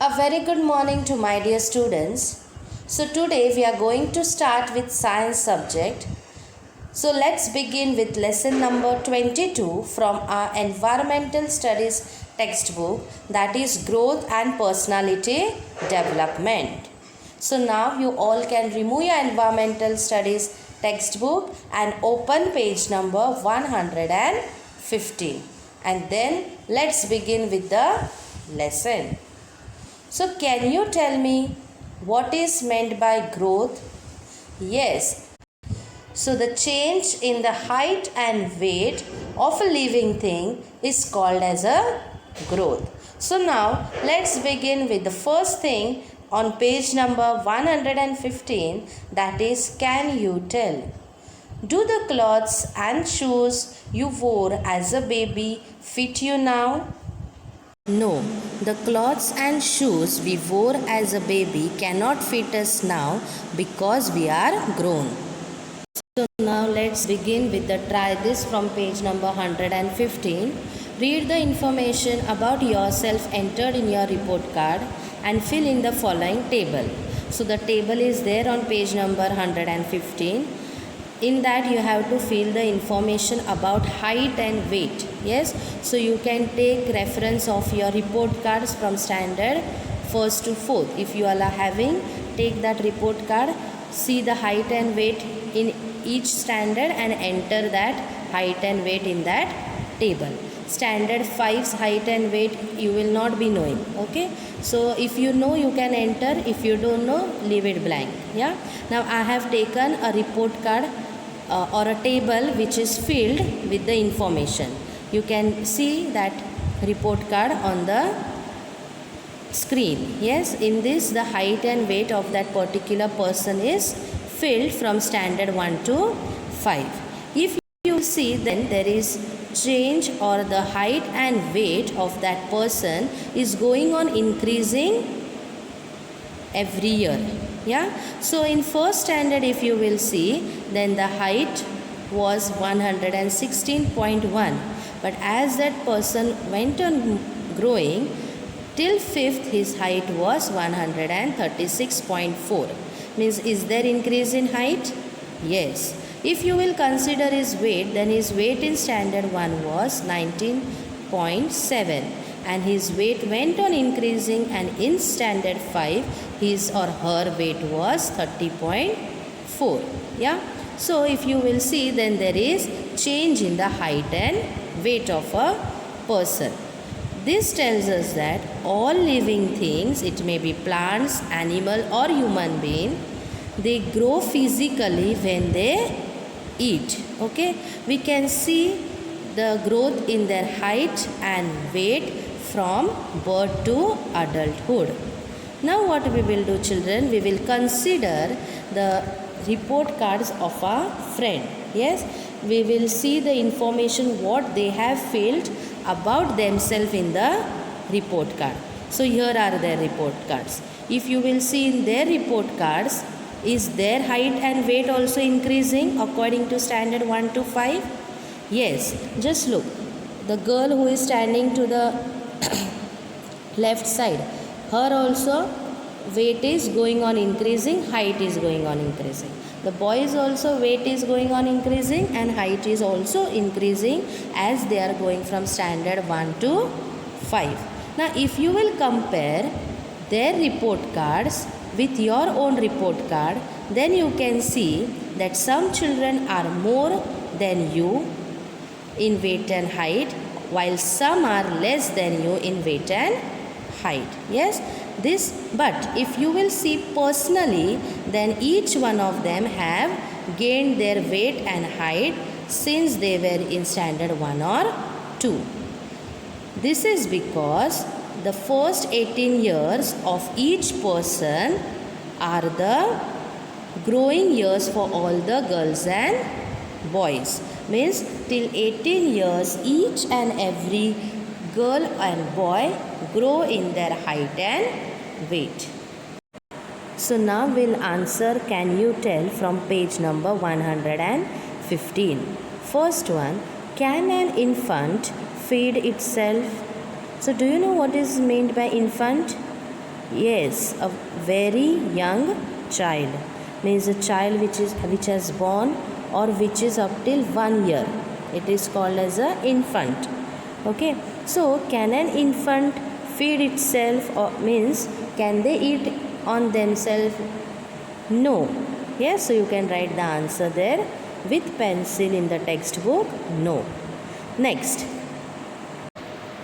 A very good morning to my dear students. So today we are going to start with science subject. So let's begin with lesson number 22 from our environmental studies textbook, that is growth and personality development. So now you all can remove your environmental studies textbook and open page number 115, and then let's begin with the lesson. So can you tell me what is meant by growth? Yes. So the change in the height and weight of a living thing is called as a growth. So now let's begin with the first thing on page number 115, that is, can you tell? Do the clothes and shoes you wore as a baby fit you now? No, the clothes and shoes we wore as a baby cannot fit us now because we are grown. So now let's begin with the try this from page number 115. Read the information about yourself entered in your report card and fill in the following table. So the table is there on page number 115. In that you have to fill the information about height and weight. Yes, so you can take reference of your report cards from standard 1st to 4th. If you all are having, take that report card, see the height and weight in each standard and enter that height and weight in that table. Standard 5's height and weight you will not be knowing. Okay, so if you know you can enter, if you don't know leave it blank. Yeah, now I have taken a report card or a table which is filled with the information. You can see that report card on the screen. Yes, in this the height and weight of that particular person is filled from standard 1 to 5. If you see, then there is change, or the height and weight of that person is going on increasing every year. Yeah, so in first standard if you will see, then the height was 116.1, but as that person went on growing till 5th, his height was 136.4. means, is there increase in height? Yes. If you will consider his weight, then his weight in standard 1 was 19.7, and his weight went on increasing, and in standard 5 his or her weight was 30.4. Yeah, so if you will see, then there is change in the height and weight of a person. This tells us that all living things, it may be plants, animal or human being, they grow physically when they eat. Okay, we can see the growth in their height and weight from birth to adulthood. Now what we will do, children, we will consider the report cards of our friend. Yes, we will see the information what they have filled about themselves in the report card. So here are their report cards. If you will see in their report cards, is their height and weight also increasing according to standard 1 to 5? Yes, just look. The girl who is standing to the left side, her also weight is going on increasing, height is going on increasing. The boys also weight is going on increasing and height is also increasing as they are going from standard 1 to 5. Now if you will compare their report cards with your own report card, then you can see that some children are more than you in weight and height, while some are less than you in weight and height. Yes, this, but if you will see personally, then each one of them have gained their weight and height since they were in standard 1 or 2. This is because the first 18 years of each person are the growing years for all the girls and boys. Means till 18 years each and every girl and boy grow in their height and weight. So now we'll answer can you tell from page number 115. First one, can an infant feed itself? So do you know what is meant by infant? Yes, a very young child means a child which has born or which is up till 1 year. It is called as a infant. Okay. So can an infant feed itself, or means can they eat on themselves? No. Yes, so you can write the answer there with pencil in the textbook. No. Next,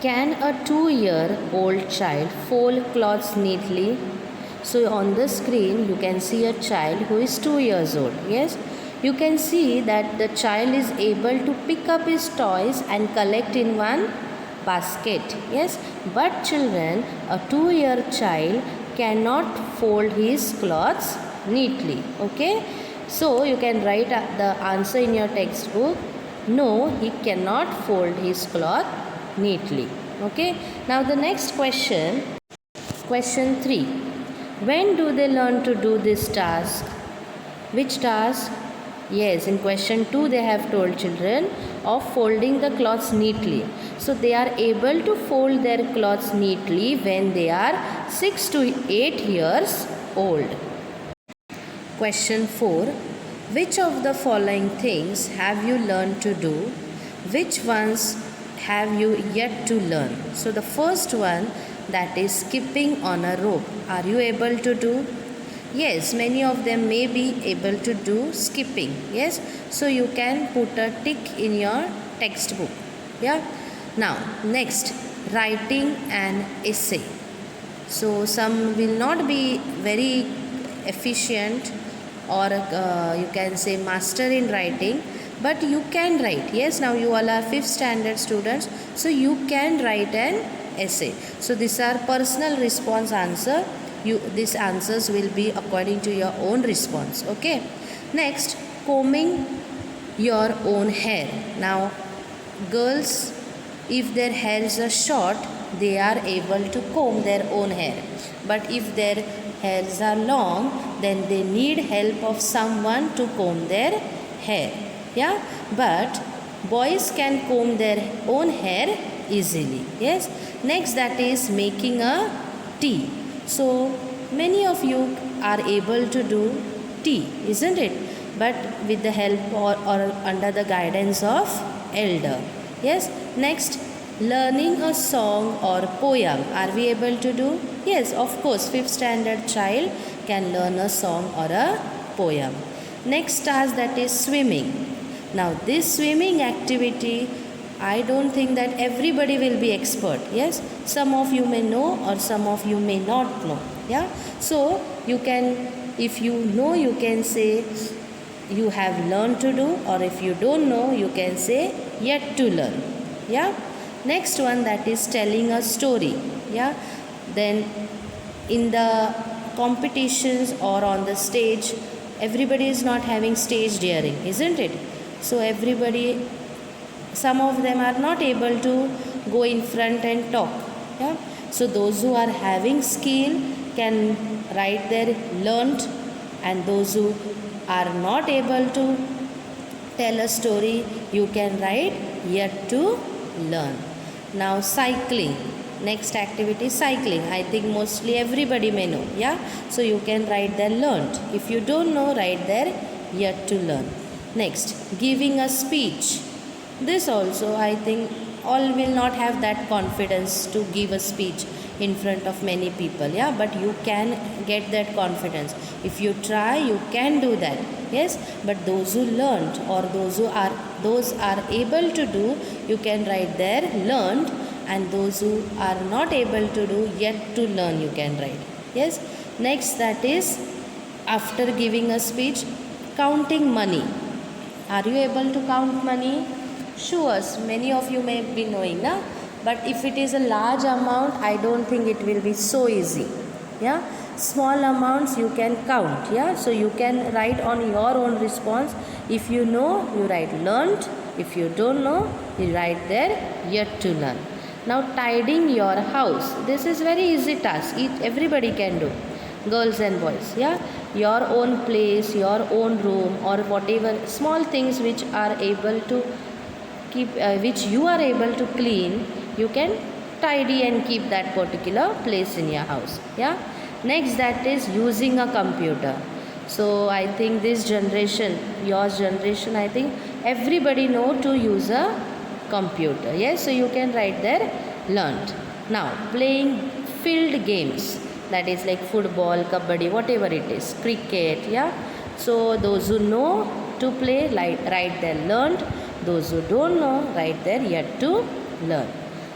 can a 2-year-old child fold clothes neatly? So on the screen you can see a child who is 2 years old. Yes, you can see that the child is able to pick up his toys and collect in one basket. Yes, but children, a 2-year child cannot fold his clothes neatly. Okay, so you can write the answer in your textbook. No, he cannot fold his cloth neatly. Okay, now the next question, question 3. When do they learn to do this task? Which task? Yes, in question 2 they have told children of folding the cloths neatly. So they are able to fold their cloths neatly when they are 6 to 8 years old. Question 4. Which of the following things have you learned to do? Which ones have you yet to learn? So the first one, that is skipping on a rope. Are you able to do? Yes, many of them may be able to do skipping. Yes, so you can put a tick in your textbook. Yeah. Now next, writing an essay. So some will not be very efficient, or you can say master in writing, but you can write. Yes, now you all are 5th standard students, so you can write an essay. So these are personal response answer. These answers will be according to your own response. Okay. Next, combing your own hair. Now girls, if their hairs are short, they are able to comb their own hair, but if their hairs are long, then they need help of someone to comb their hair. Yeah, but boys can comb their own hair easily. Yes. Next, that is making a tea. So many of you are able to do tea, isn't it? But with the help or under the guidance of elder. Yes. Next, learning a song or poem. Are we able to do? Yes, of course, 5th standard child can learn a song or a poem. Next task, that is swimming. Now this swimming activity, I don't think that everybody will be expert. Yes, some of you may know or some of you may not know. Yeah, so you can, if you know, you can say you have learned to do, or if you don't know, you can say yet to learn. Yeah. Next one, that is telling a story. Yeah, then in the competitions or on the stage, everybody is not having stage daring, isn't it? So everybody, some of them are not able to go in front and talk. Yeah, so those who are having skill can write their learnt, and those who are not able to tell a story, you can write yet to learn. Now cycling. Next activity, cycling. I think mostly everybody may know. Yeah, so you can write there learnt. If you don't know, write there yet to learn. Next, giving a speech. This also, I think all will not have that confidence to give a speech in front of many people. Yeah, but you can get that confidence. If you try, you can do that. Yes, but those who learnt or those are able to do, you can write there learnt, and those who are not able to do, yet to learn, you can write. Yes. Next, that is after giving a speech, counting money. Are you able to count money? Sure, many of you may be knowing, na? But if it is a large amount, I don't think it will be so easy. Yeah, small amounts you can count. Yeah, so you can write on your own response. If you know, you write learnt. If you don't know, you write there yet to learn. Now tidying your house. This is very easy task. Everybody can do, girls and boys. Yeah, your own place, your own room, or whatever small things which are able to keep, which you are able to clean, you can tidy and keep that particular place in your house. Yeah. Next, that is using a computer. So I think this generation, your generation, I think everybody know to use a computer. Yes, so you can write there learned. Now playing field games, that is like football, kabaddi, whatever it is, cricket. Yeah, so those who know to play, like write there learned. Those who don't know, write there yet to learn.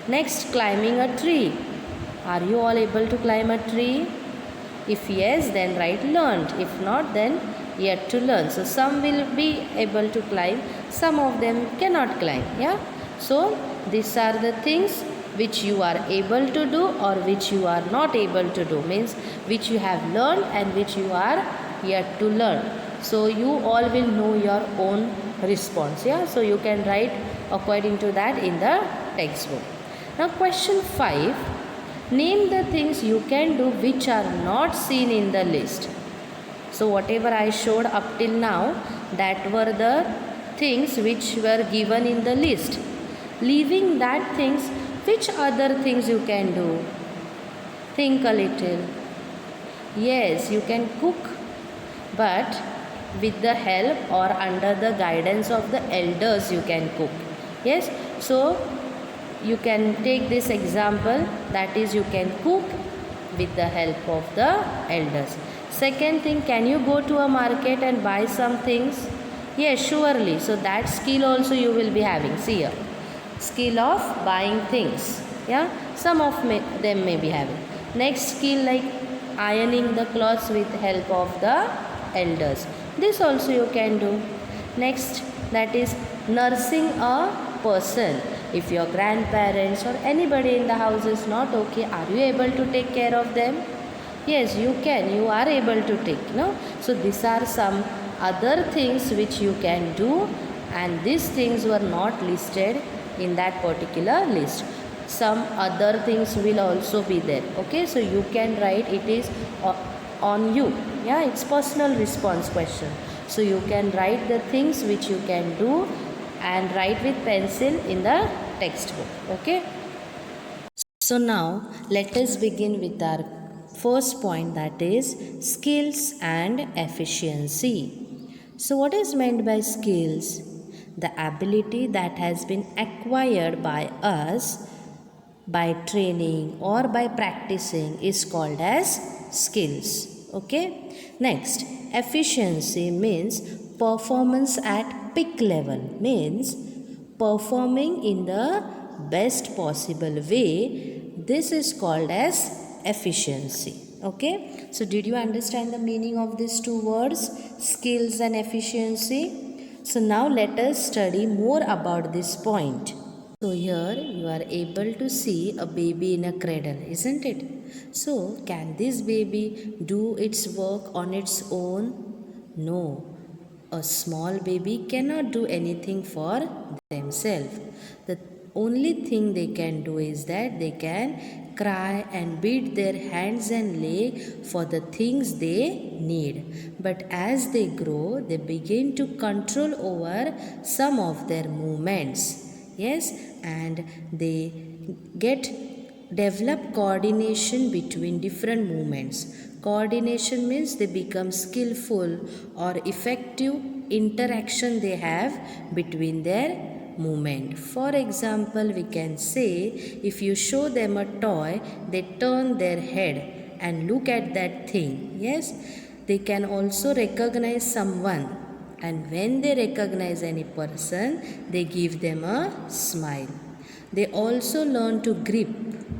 Next, climbing a tree. Are you all able to climb a tree? If yes, then write learned. If not, then yet to learn. So some will be able to climb, some of them cannot climb. Yeah. So these are the things which you are able to do or which you are not able to do, means which you have learned and which you are yet to learn. So you all will know your own response. Yeah. So you can write according to that in the textbook. Now question 5. Name the things you can do which are not seen in the list. So whatever I showed up till now, that were the things which were given in the list. Leaving that things, which other things you can do? Think a little. Yes, you can cook, but with the help or under the guidance of the elders you can cook. Yes, so you can take this example, that is you can cook with the help of the elders. Second thing, can you go to a market and buy some things? Yes, surely. So that skill also you will be having. See here, skill of buying things. Yeah, some of them may be having. Next skill, like ironing the clothes with help of the elders. This also you can do. Next, that is nursing a person. If your grandparents or anybody in the house is not okay, are you able to take care of them? Yes, you can. You are able to take. No? So these are some other things which you can do, and these things were not listed in that particular list. Some other things will also be there. Okay, so you can write, it is on you. Yeah, it's personal response question. So you can write the things which you can do and write with pencil in the textbook. Okay. So now let us begin with our first point, that is skills and efficiency. So what is meant by skills? The ability that has been acquired by us by training or by practicing is called as skills. Okay. Next, efficiency means performance at peak level, means performing in the best possible way. This is called as efficiency. Okay. So did you understand the meaning of these two words, skills and efficiency? So now let us study more about this point. So here you are able to see a baby in a cradle, isn't it? So can this baby do its work on its own? No. A small baby cannot do anything for themselves. The only thing they can do is that they can cry and beat their hands and leg for the things they need. But as they grow, they begin to control over some of their movements. Yes, and they develop coordination between different movements. Coordination means they become skillful or effective interaction they have between their movement. For example, we can say if you show them a toy, they turn their head and look at that thing. Yes, they can also recognize someone, and when they recognize any person, they give them a smile. They also learn to grip.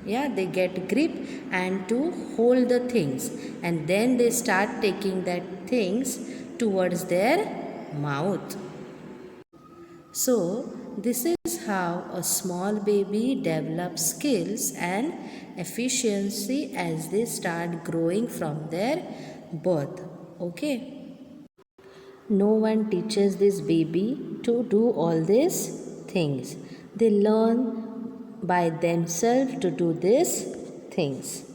Yeah, they get grip and to hold the things, and then they start taking that things towards their mouth. So this is how a small baby develops skills and efficiency as they start growing from their birth. Okay. No one teaches this baby to do all these things. They learn by themselves to do these things.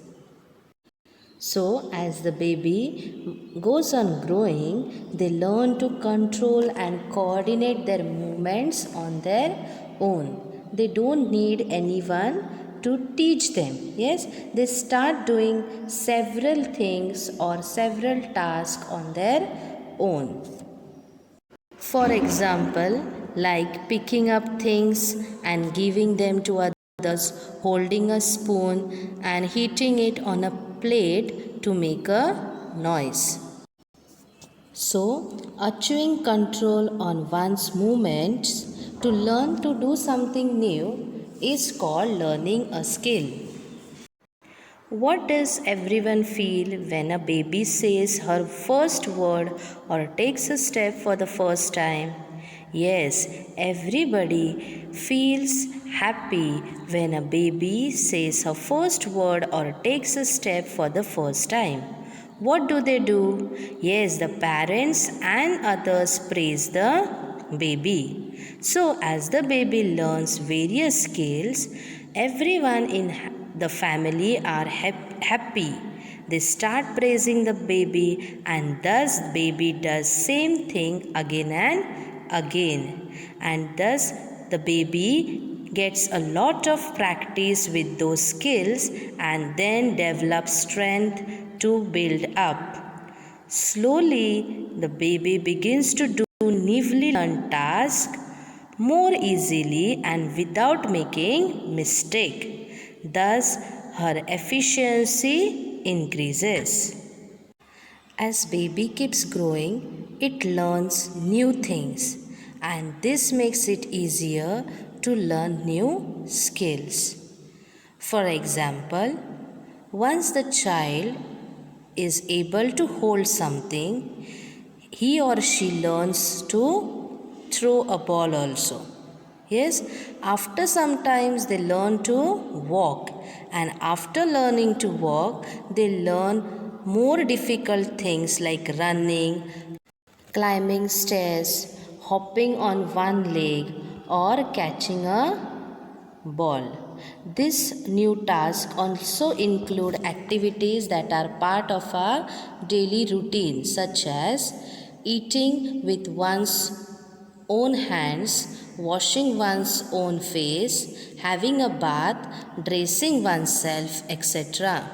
So, as the baby goes on growing, they learn to control and coordinate their movements on their own. They don't need anyone to teach them. Yes, they start doing several things or several tasks on their own. For example, like picking up things and giving them to others, holding a spoon and hitting it on a plate to make a noise. So, achieving control on one's movements to learn to do something new is called learning a skill. What does everyone feel when a baby says her first word or takes a step for the first time? Yes, everybody feels happy when a baby says her first word or takes a step for the first time. What do? Yes, the parents and others praise the baby. So, as the baby learns various skills, everyone in the family are happy. They start praising the baby, and thus baby does same thing again and again. And thus the baby gets a lot of practice with those skills and then develops strength to build up. Slowly, the baby begins to do newly learned tasks more easily and without making mistake. Thus, her efficiency increases. As baby keeps growing, it learns new things, and this makes it easier to learn new skills. For example, once the child is able to hold something, he or she learns to throw a ball also. Yes, after some times they learn to walk, and after learning to walk, they learn more difficult things like running, climbing stairs, hopping on one leg, or catching a ball. This new task also include activities that are part of our daily routine, such as eating with one's own hands, washing one's own face, having a bath, dressing oneself, etc.